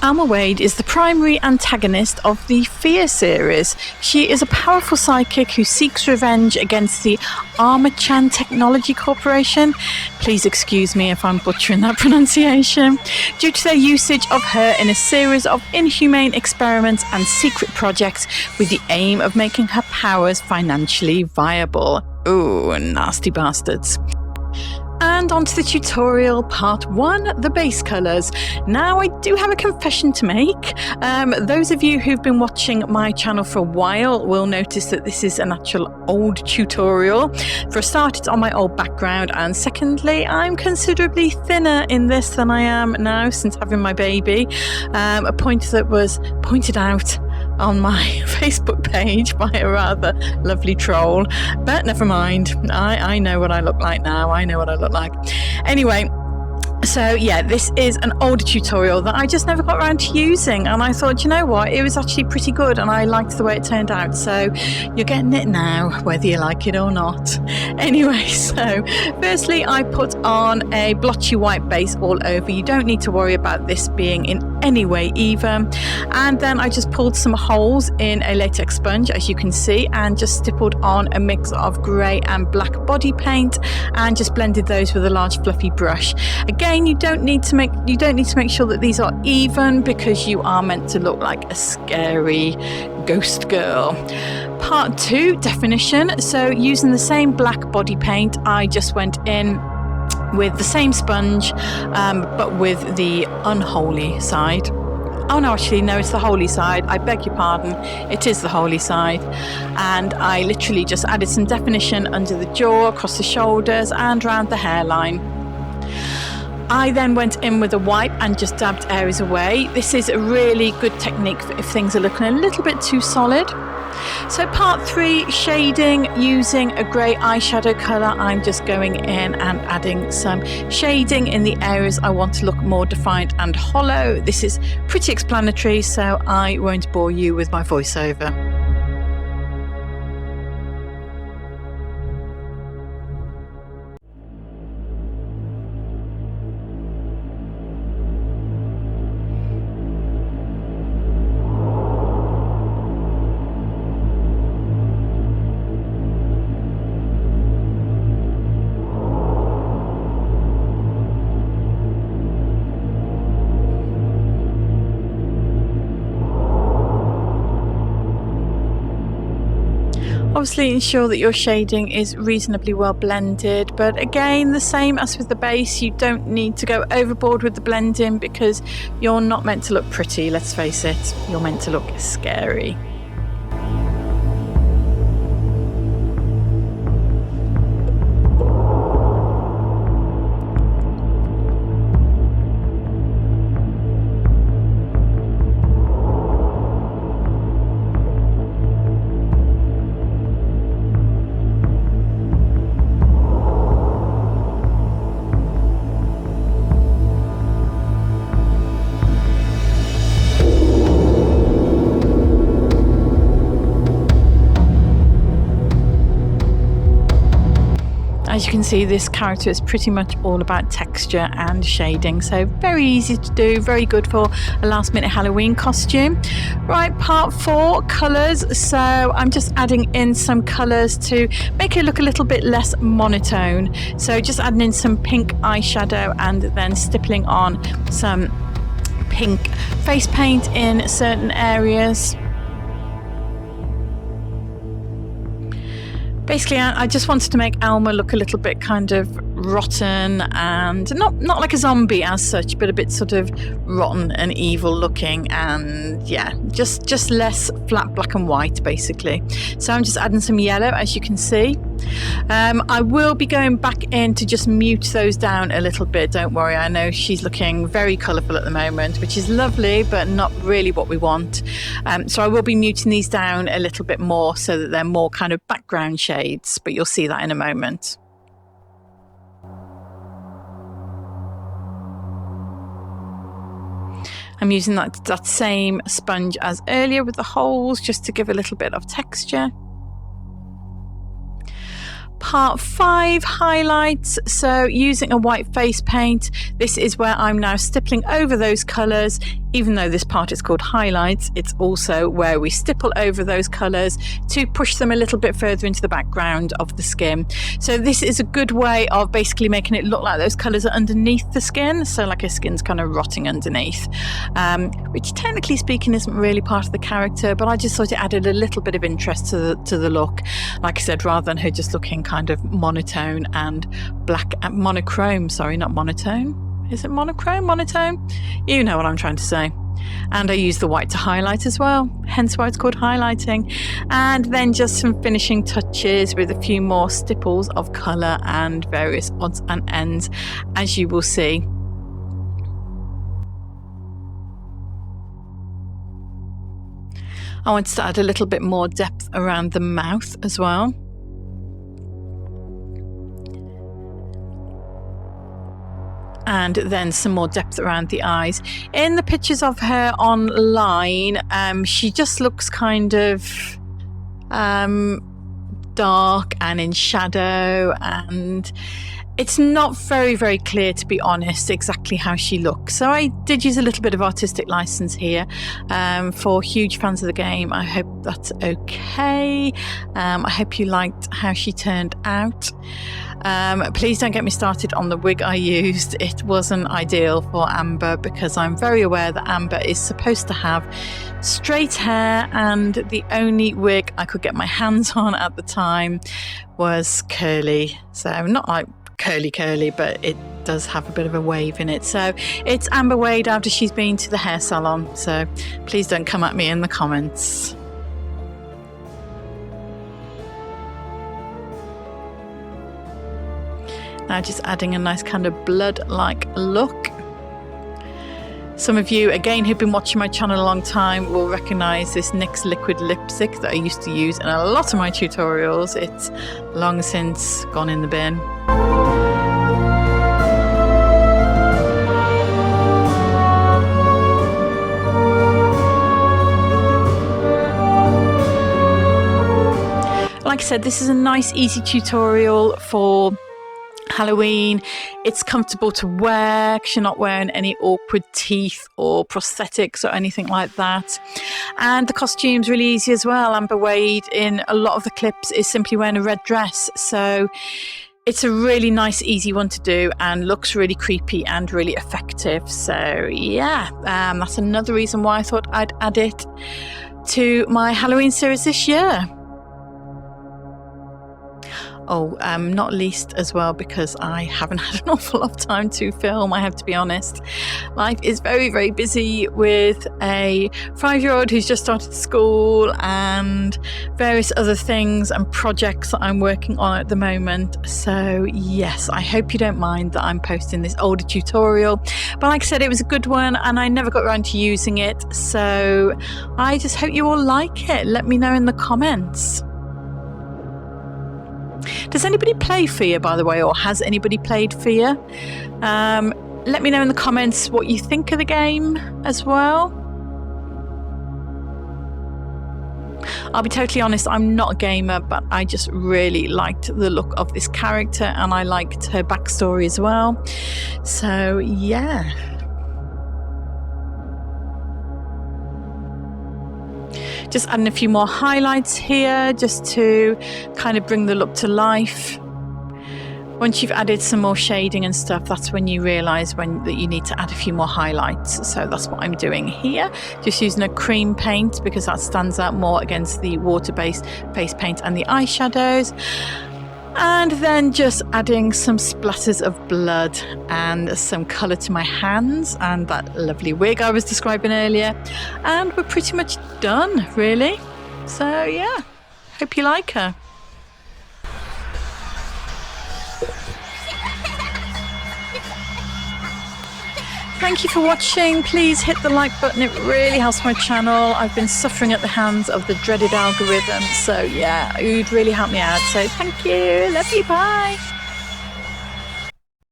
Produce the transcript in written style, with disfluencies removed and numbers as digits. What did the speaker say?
Alma Wade is the primary antagonist of the F.E.A.R series. She is a powerful psychic who seeks revenge against the Armachan Technology Corporation. Please excuse me if I'm butchering that pronunciation. Due to their usage of her in a series of inhumane experiments and secret projects with the aim of making her powers financially viable. Ooh, nasty bastards. And onto the tutorial part 1, the base colours. Now I do have a confession to make. Those of you who've been watching my channel for a while will notice that this is an actual old tutorial. For a start, it's on my old background, and secondly, I'm considerably thinner in this than I am now since having my baby. A point that was pointed out on my Facebook page by a rather lovely troll, but never mind. I know what I look like now. I know what I look like. Anyway, so yeah, this is an older tutorial that I just never got around to using, and I thought, you know what, it was actually pretty good and I liked the way it turned out, so you're getting it now whether you like it or not. Anyway, so firstly I put on a blotchy white base all over. You don't need to worry about this being in any way even, and then I just pulled some holes in a latex sponge, as you can see, and just stippled on a mix of grey and black body paint and just blended those with a large fluffy brush. Again, you don't need to make sure that these are even, because you are meant to look like a scary ghost girl. Part 2, definition. So using the same black body paint, I just went in with the same sponge, but with the unholy side. Oh no, actually no, it's the holy side. I beg your pardon, it is the holy side. And I literally just added some definition under the jaw, across the shoulders and around the hairline. I then went in with a wipe and just dabbed areas away. This is a really good technique for if things are looking a little bit too solid. So part 3, shading. Using a grey eyeshadow colour, I'm just going in and adding some shading in the areas I want to look more defined and hollow. This is pretty explanatory, so I won't bore you with my voiceover. Obviously ensure that your shading is reasonably well blended, but again, the same as with the base, you don't need to go overboard with the blending because you're not meant to look pretty, let's face it, you're meant to look scary. As you can see, this character is pretty much all about texture and shading, so very easy to do, very good for a last minute Halloween costume. Right, part 4, colours. So I'm just adding in some colours to make it look a little bit less monotone. So just adding in some pink eyeshadow and then stippling on some pink face paint in certain areas. Basically, I just wanted to make Alma look a little bit kind of rotten and not like a zombie as such, but a bit sort of rotten and evil looking, and yeah, just less flat black and white basically. So I'm just adding some yellow, as you can see. I will be going back in to just mute those down a little bit, don't worry. I know she's looking very colourful at the moment, which is lovely, but not really what we want. So I will be muting these down a little bit more so that they're more kind of background shades, but you'll see that in a moment. I'm using that same sponge as earlier with the holes just to give a little bit of texture. Part 5, highlights. So using a white face paint, this is where I'm now stippling over those colours. Even though this part is called highlights, it's also where we stipple over those colours to push them a little bit further into the background of the skin. So this is a good way of basically making it look like those colours are underneath the skin, so like her skin's kind of rotting underneath, which technically speaking isn't really part of the character, but I just thought it added a little bit of interest to the look. Like I said, rather than her just looking kind of monotone and black, monochrome, sorry, not monotone. Is it monochrome? Monotone? You know what I'm trying to say. And I use the white to highlight as well, hence why it's called highlighting. And then just some finishing touches with a few more stipples of colour and various odds and ends, as you will see. I wanted to add a little bit more depth around the mouth as well. And then some more depth around the eyes. In the pictures of her online, she just looks kind of dark and in shadow, and it's not very clear, to be honest, exactly how she looks. So I did use a little bit of artistic license here. For huge fans of the game, I hope that's okay. I hope you liked how she turned out. Please don't get me started on the wig I used. It wasn't ideal for Amber because I'm very aware that Amber is supposed to have straight hair, and the only wig I could get my hands on at the time was curly. So not like curly, but it does have a bit of a wave in it. So it's Alma Wade after she's been to the hair salon. So please don't come at me in the comments. Now just adding a nice kind of blood-like look. Some of you, again, who've been watching my channel a long time will recognise this NYX liquid lipstick that I used to use in a lot of my tutorials. It's long since gone in the bin. Like I said, this is a nice, easy tutorial for Halloween. It's comfortable to wear because you're not wearing any awkward teeth or prosthetics or anything like that. And the costume's really easy as well. Amber Wade in a lot of the clips is simply wearing a red dress. So it's a really nice, easy one to do and looks really creepy and really effective. So yeah, that's another reason why I thought I'd add it to my Halloween series this year. Oh, not least as well because I haven't had an awful lot of time to film, I have to be honest. Life is very busy with a 5-year-old who's just started school and various other things and projects that I'm working on at the moment. So yes, I hope you don't mind that I'm posting this older tutorial. But like I said, it was a good one and I never got around to using it. So I just hope you all like it. Let me know in the comments. Does anybody play F.E.A.R, by the way, or has anybody played F.E.A.R? Let me know in the comments what you think of the game as well. I'll be totally honest, I'm not a gamer, but I just really liked the look of this character and I liked her backstory as well. So yeah. Just adding a few more highlights here just to kind of bring the look to life. Once you've added some more shading and stuff, that's when you realise that you need to add a few more highlights. So that's what I'm doing here. Just using a cream paint because that stands out more against the water-based face paint and the eyeshadows. And then just adding some splatters of blood and some colour to my hands and that lovely wig I was describing earlier. And we're pretty much done, really. So yeah, hope you like her. Thank you for watching. Please hit the like button. It really helps my channel. I've been suffering at the hands of the dreaded algorithm. So yeah, it would really help me out. So thank you. Love you. Bye.